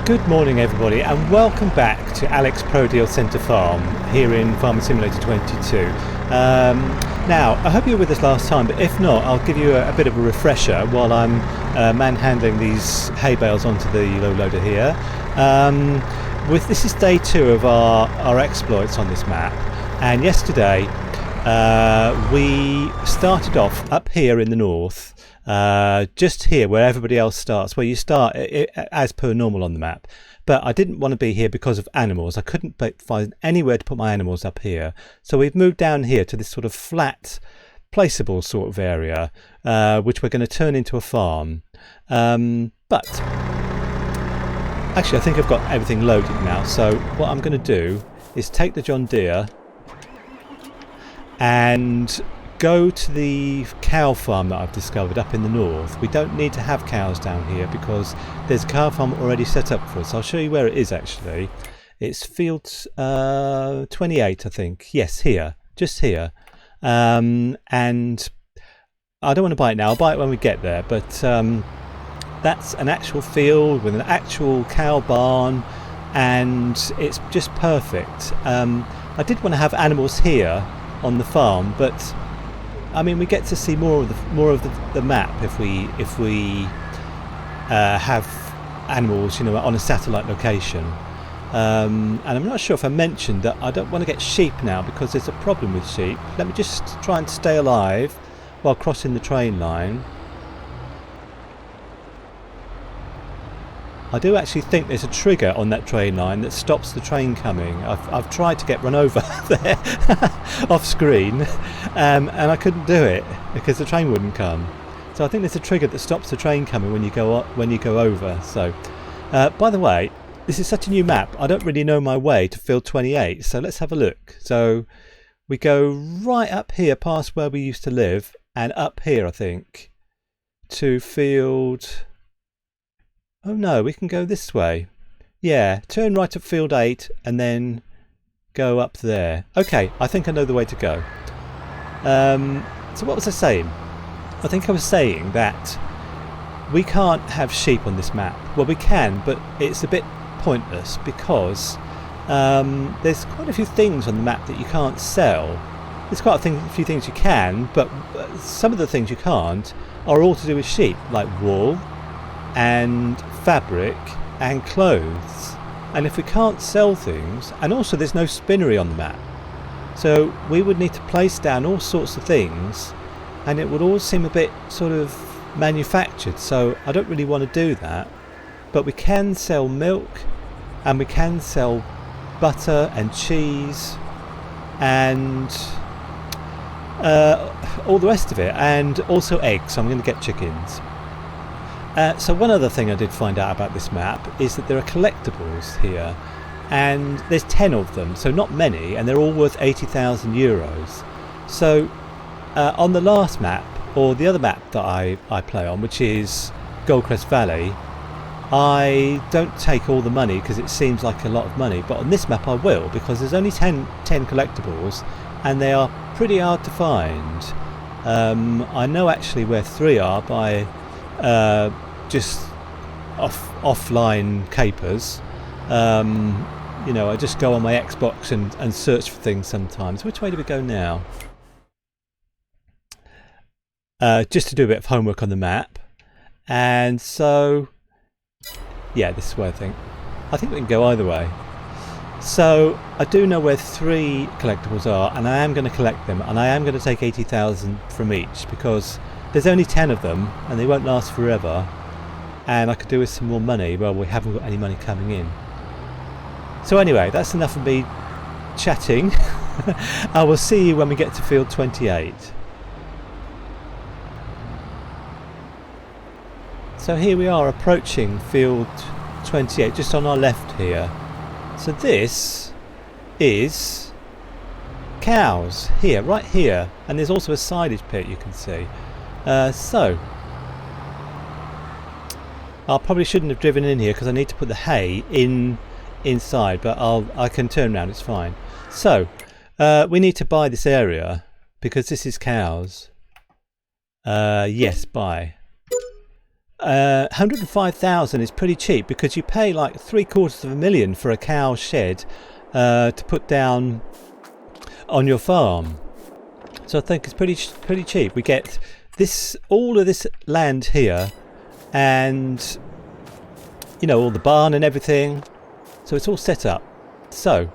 Good morning everybody and welcome back to Alex ProDealCenter Farm here in Farming Simulator 22. Now I hope you were with us last time, but if not I'll give you a bit of a refresher while I'm manhandling these hay bales onto the low loader here. This is day 2 of our exploits on this map, and yesterday we started off up here in the north. Just here where everybody else starts, where you start as per normal on the map, but I didn't want to be here because of animals. I couldn't find anywhere to put my animals up here, so we've moved down here to this sort of flat placeable sort of area, which we're going to turn into a farm. But actually I think I've got everything loaded now, so what I'm going to do is take the John Deere and go to the cow farm that I've discovered up in the north. We don't need to have cows down here because there's a cow farm already set up for us. I'll show you where it is actually. It's field 28 I think. Yes, here. Just here. And I don't want to buy it now. I'll buy it when we get there. But that's an actual field with an actual cow barn, and it's just perfect. I did want to have animals here on the farm, but I mean, we get to see more of the map if we have animals, you know, on a satellite location. And I'm not sure if I mentioned that I don't want to get sheep now because there's a problem with sheep. Let me just try and stay alive while crossing the train line. I do actually think there's a trigger on that train line that stops the train coming. I've tried to get run over there off screen, and I couldn't do it because the train wouldn't come. So I think there's a trigger that stops the train coming when you go over. So, by the way, this is such a new map. I don't really know my way to field 28. So let's have a look. So we go right up here past where we used to live, and up here I think to field. Oh no, we can go this way. Yeah, turn right at field 8 and then go up there. Okay, I think I know the way to go. So what was I saying? I think I was saying that we can't have sheep on this map. Well, we can, but it's a bit pointless because there's quite a few things on the map that you can't sell. There's quite a few things you can, but some of the things you can't are all to do with sheep, like wool and fabric and clothes. And if we can't sell things, and also there's no spinnery on the map, so we would need to place down all sorts of things, and it would all seem a bit sort of manufactured, so I don't really want to do that. But we can sell milk, and we can sell butter and cheese and all the rest of it, and also eggs. So I'm going to get chickens. So one other thing I did find out about this map is that there are collectibles here, and there's 10 of them, so not many, and they're all worth 80,000 euros. So on the last map, or the other map that I play on, which is Goldcrest Valley, I don't take all the money because it seems like a lot of money, but on this map I will, because there's only 10 collectibles and they are pretty hard to find. I know actually where 3 are by just offline capers. You know, I just go on my Xbox and search for things sometimes. Which way do we go now? Just to do a bit of homework on the map. And so, yeah, this way I think. I think we can go either way. So I do know where 3 collectibles are, and I am going to collect them, and I am going to take 80,000 from each because there's only 10 of them and they won't last forever, and I could do with some more money. Well, we haven't got any money coming in. So anyway, that's enough of me chatting. I will see you when we get to field 28. So here we are approaching field 28, just on our left here. So this is cows here, right here, and there's also a silage pit you can see. So I probably shouldn't have driven in here because I need to put the hay inside, but I can turn around, it's fine. So we need to buy this area because this is cows. Yes, buy. 105,000 is pretty cheap because you pay like $750,000 for a cow shed to put down on your farm. So I think it's pretty cheap. We get all of this land here, and all the barn and everything. So it's all set up. So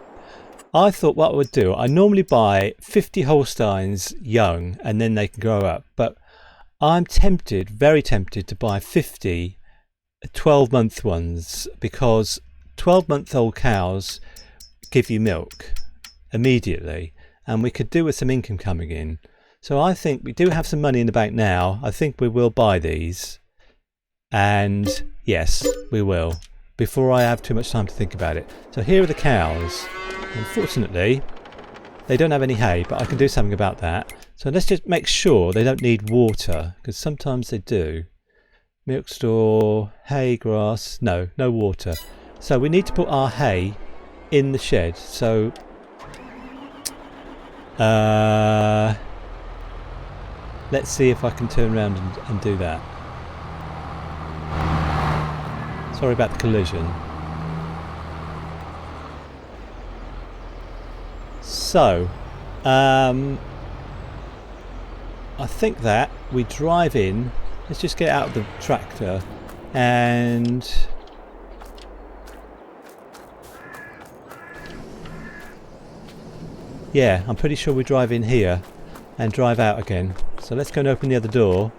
I thought what I would do, I normally buy 50 Holsteins young and then they can grow up, but I'm tempted, very tempted, to buy 50 12-month ones, because 12-month-old cows give you milk immediately, and we could do with some income coming in. So I think we do have some money in the bank now. I think we will buy these, and yes, we will, before I have too much time to think about it. So here are the cows. Unfortunately, they don't have any hay, but I can do something about that. So let's just make sure they don't need water, because sometimes they do. Milk store, hay, grass, no water. So we need to put our hay in the shed. So let's see if I can turn around and do that. Sorry about the collision. So I think that we drive in. Let's just get out of the tractor, and yeah, I'm pretty sure we drive in here and drive out again. So let's go and open the other door.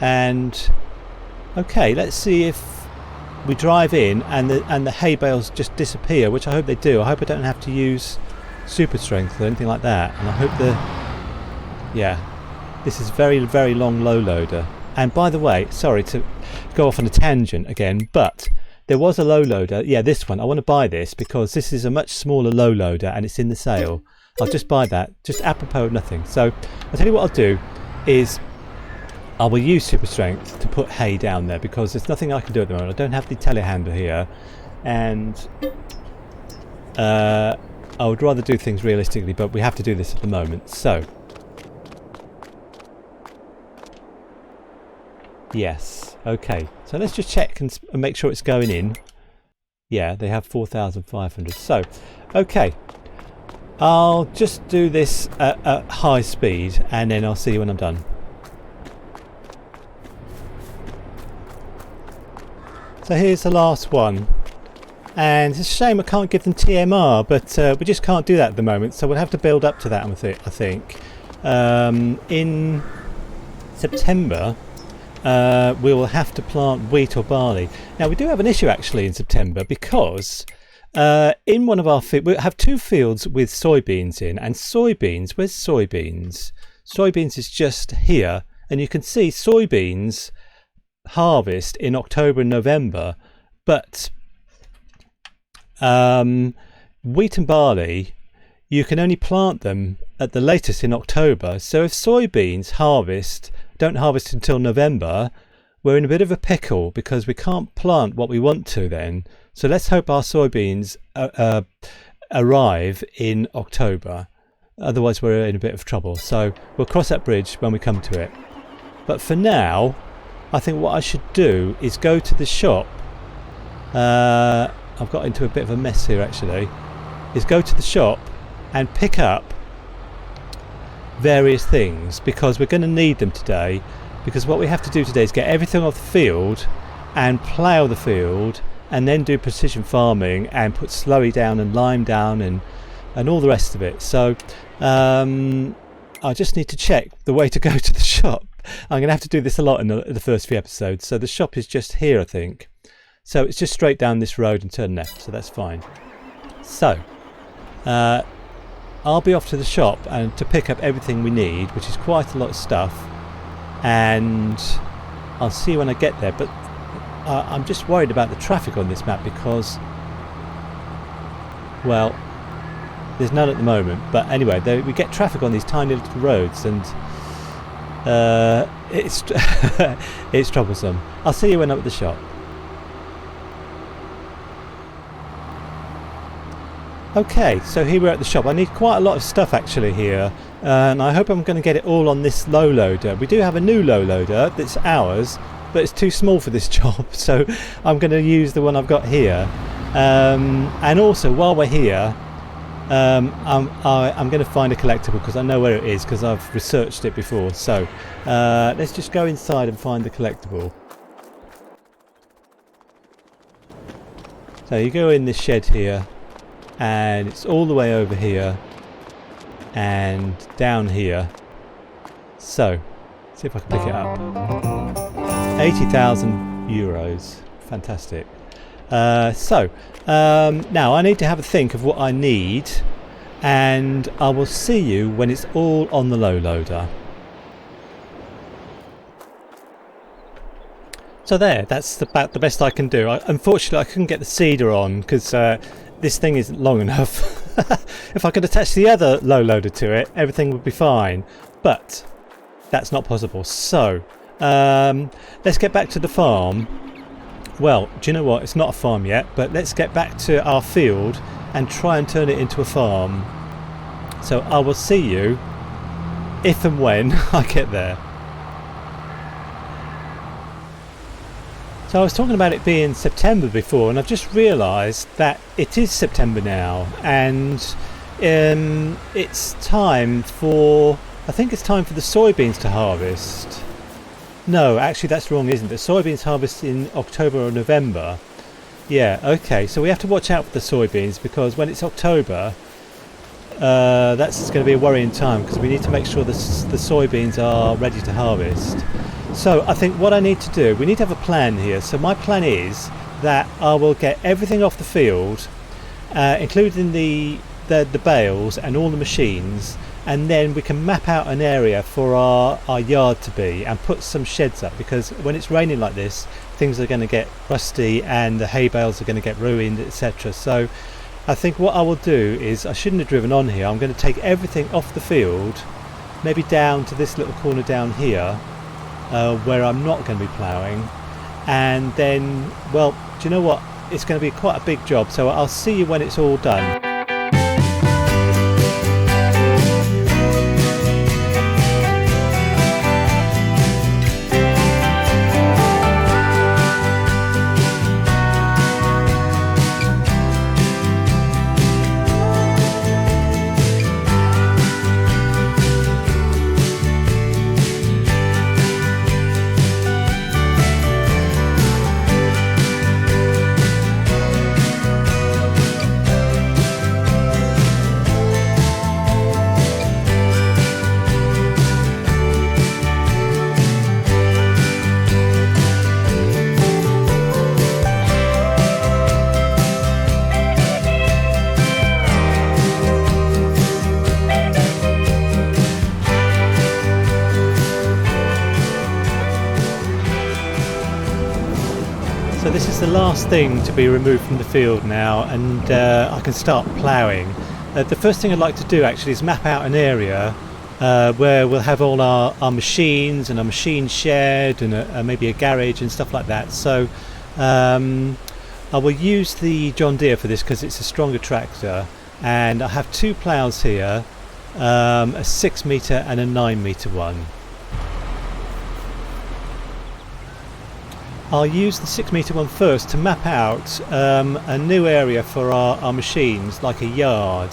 And okay, let's see if we drive in and the hay bales just disappear, which I hope they do. I hope I don't have to use super strength or anything like that. And I hope this is very, very long low loader. And by the way, sorry to go off on a tangent again, but there was a low loader. Yeah, this one. I want to buy this because this is a much smaller low loader and it's in the sale. I'll just buy that, just apropos of nothing. So I'll tell you what I'll do is I will use super strength to put hay down there, because there's nothing I can do at the moment. I don't have the telehandler here, and I would rather do things realistically, but we have to do this at the moment. So yes, okay, so let's just check and make sure it's going in. Yeah, they have 4,500. So okay, I'll just do this at high speed and then I'll see you when I'm done. So here's the last one, and it's a shame I can't give them TMR, but we just can't do that at the moment, so we'll have to build up to that, I think. In September we will have to plant wheat or barley. Now we do have an issue actually in September, because in one of our fields, we have two fields with soybeans in, and soybeans, where's soybeans? Soybeans is just here, and you can see soybeans harvest in October and November, but wheat and barley, you can only plant them at the latest in October. So if soybeans don't harvest until November, we're in a bit of a pickle, because we can't plant what we want to then. So let's hope our soybeans arrive in October, otherwise we're in a bit of trouble. So we'll cross that bridge when we come to it. But for now, I think what I should do is go to the shop. I've got into a bit of a mess here actually. Is go to the shop and pick up various things, because we're going to need them today. Because what we have to do today is get everything off the field and plough the field, and then do precision farming and put slurry down and lime down and all the rest of it. So I just need to check the way to go to the shop. I'm going to have to do this a lot in the first few episodes. So the shop is just here, I think. So it's just straight down this road and turn left, so that's fine. So I'll be off to the shop and to pick up everything we need, which is quite a lot of stuff, and I'll see you when I get there. But I'm just worried about the traffic on this map, because, well, there's none at the moment, but anyway, we get traffic on these tiny little roads, and it's it's troublesome. I'll see you when I'm at the shop. Okay, so here we're at the shop. I need quite a lot of stuff actually here, and I hope I'm going to get it all on this low loader. We do have a new low loader that's ours, but it's too small for this job, so I'm going to use the one I've got here. And also, while we're here, I'm going to find a collectible because I know where it is because I've researched it before. So let's just go inside and find the collectible. So you go in this shed here, and it's all the way over here and down here. So see if I can pick it up. 80,000 euros. Fantastic. So now I need to have a think of what I need, and I will see you when it's all on the low loader. So that's about the best I can do. Unfortunately I couldn't get the cedar on because this thing isn't long enough. If I could attach the other low loader to it, everything would be fine, but that's not possible. So let's get back to the farm. Well, do you know what? It's not a farm yet, but let's get back to our field and try and turn it into a farm. So I will see you if and when I get there. So I was talking about it being September before, and I've just realised that it is September now, and it's time for, I think it's time for the soybeans to harvest. No, actually that's wrong, isn't it? Soybeans harvest in October or November. Yeah, okay, so we have to watch out for the soybeans because when it's October, that's going to be a worrying time because we need to make sure the soybeans are ready to harvest. So I think what I need to do, we need to have a plan here. So my plan is that I will get everything off the field, including the bales and all the machines, and then we can map out an area for our yard to be and put some sheds up, because when it's raining like this things are going to get rusty and the hay bales are going to get ruined, etc. So I think what I will do is, I shouldn't have driven on here, I'm going to take everything off the field, maybe down to this little corner down here where I'm not going to be ploughing, and then, well, do you know what, it's going to be quite a big job, so I'll see you when it's all done. So this is the last thing to be removed from the field now, and I can start ploughing. The first thing I'd like to do actually is map out an area where we'll have all our machines and a machine shed and maybe a garage and stuff like that. So I will use the John Deere for this because it's a stronger tractor, and I have two ploughs here, a 6 metre and a 9 metre one. I'll use the 6 metre one first to map out a new area for our machines, like a yard,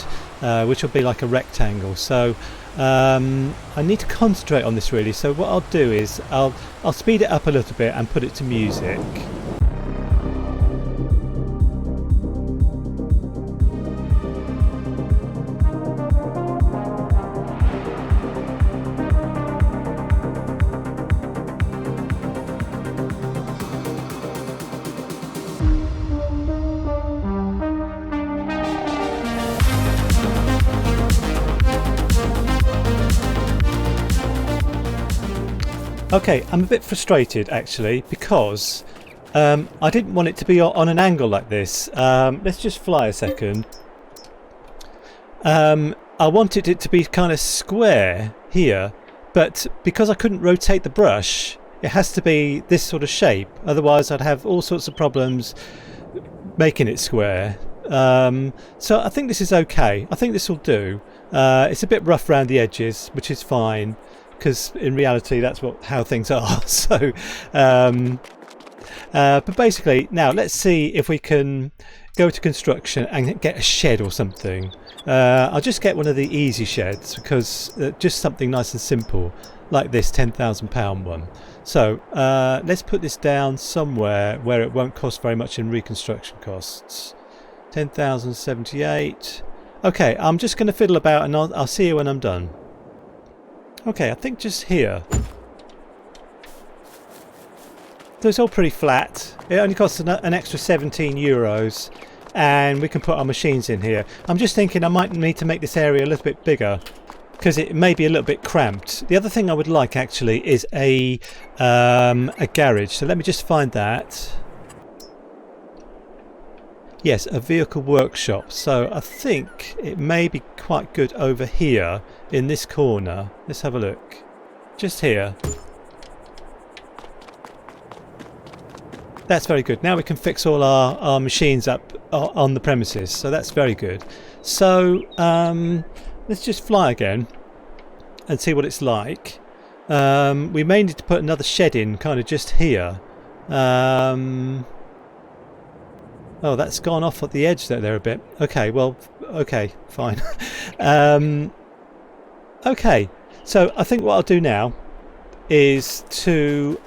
which will be like a rectangle. So I need to concentrate on this really, so what I'll do is I'll speed it up a little bit and put it to music. Okay, I'm a bit frustrated actually because I didn't want it to be on an angle like this. Let's just fly a second. I wanted it to be kind of square here, but because I couldn't rotate the brush, it has to be this sort of shape. Otherwise I'd have all sorts of problems making it square. So I think this is okay. I think this will do. It's a bit rough around the edges, which is fine, because in reality that's how things are. So but basically now let's see if we can go to construction and get a shed or something. I'll just get one of the easy sheds, because just something nice and simple like this £10,000 one. So let's put this down somewhere where it won't cost very much in reconstruction costs. 10,078. Okay, I'm just going to fiddle about, and I'll see you when I'm done. Okay, I think just here. So it's all pretty flat. It only costs an extra €17, and we can put our machines in here. I'm just thinking I might need to make this area a little bit bigger, because it may be a little bit cramped. The other thing I would like actually is a garage. So let me just find that. Yes, a vehicle workshop. So I think it may be quite good over here in this corner. Let's have a look. Just here. That's very good. Now we can fix all our machines up on the premises. So that's very good. So let's just fly again and see what it's like. We may need to put another shed in kind of just here. Oh, that's gone off at the edge there a bit. Okay, well, okay, fine. Okay, so I think what I'll do now is to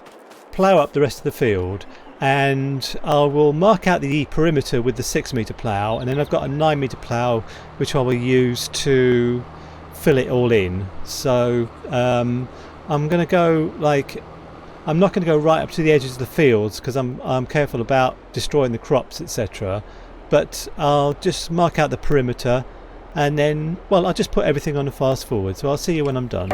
plough up the rest of the field, and I will mark out the perimeter with the 6-metre plough, and then I've got a 9-metre plough which I will use to fill it all in. So I'm going to go I'm not going to go right up to the edges of the fields, because I'm careful about destroying the crops, etc. But I'll just mark out the perimeter, and then, well, I'll just put everything on a fast forward. So I'll see you when I'm done.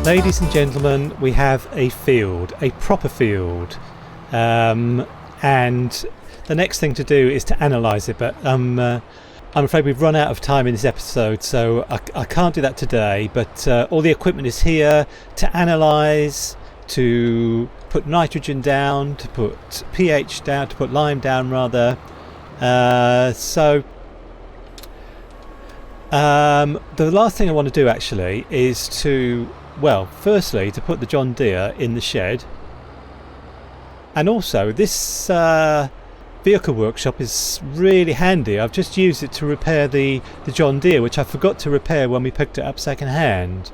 Ladies and gentlemen, we have a field, a proper field, and the next thing to do is to analyse it, but I'm afraid we've run out of time in this episode, so I can't do that today. But all the equipment is here to analyse, to put nitrogen down, to put pH down, to put lime down rather. So the last thing I want to do actually is to, well, firstly to put the John Deere in the shed, and also this vehicle workshop is really handy. I've just used it to repair the John Deere, which I forgot to repair when we picked it up second hand.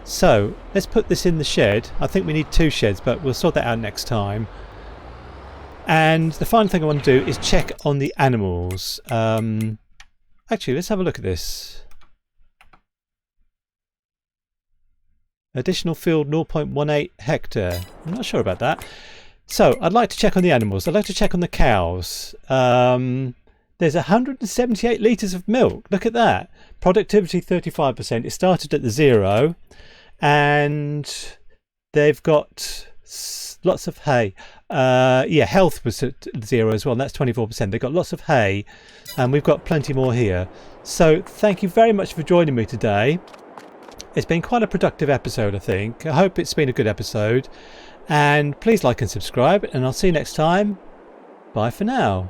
So let's put this in the shed. I think we need 2 sheds, but we'll sort that out next time. And the final thing I want to do is check on the animals. Actually, let's have a look at this. Additional field 0.18 hectare. I'm not sure about that. So I'd like to check on the animals. I'd like to check on the cows. There's 178 litres of milk. Look at that. Productivity 35%. It started at the 0, and they've got lots of hay. Yeah, health was at 0 as well. And that's 24%. They've got lots of hay, and we've got plenty more here. So thank you very much for joining me today. It's been quite a productive episode, I think. I hope it's been a good episode. And please like and subscribe, and I'll see you next time. Bye for now.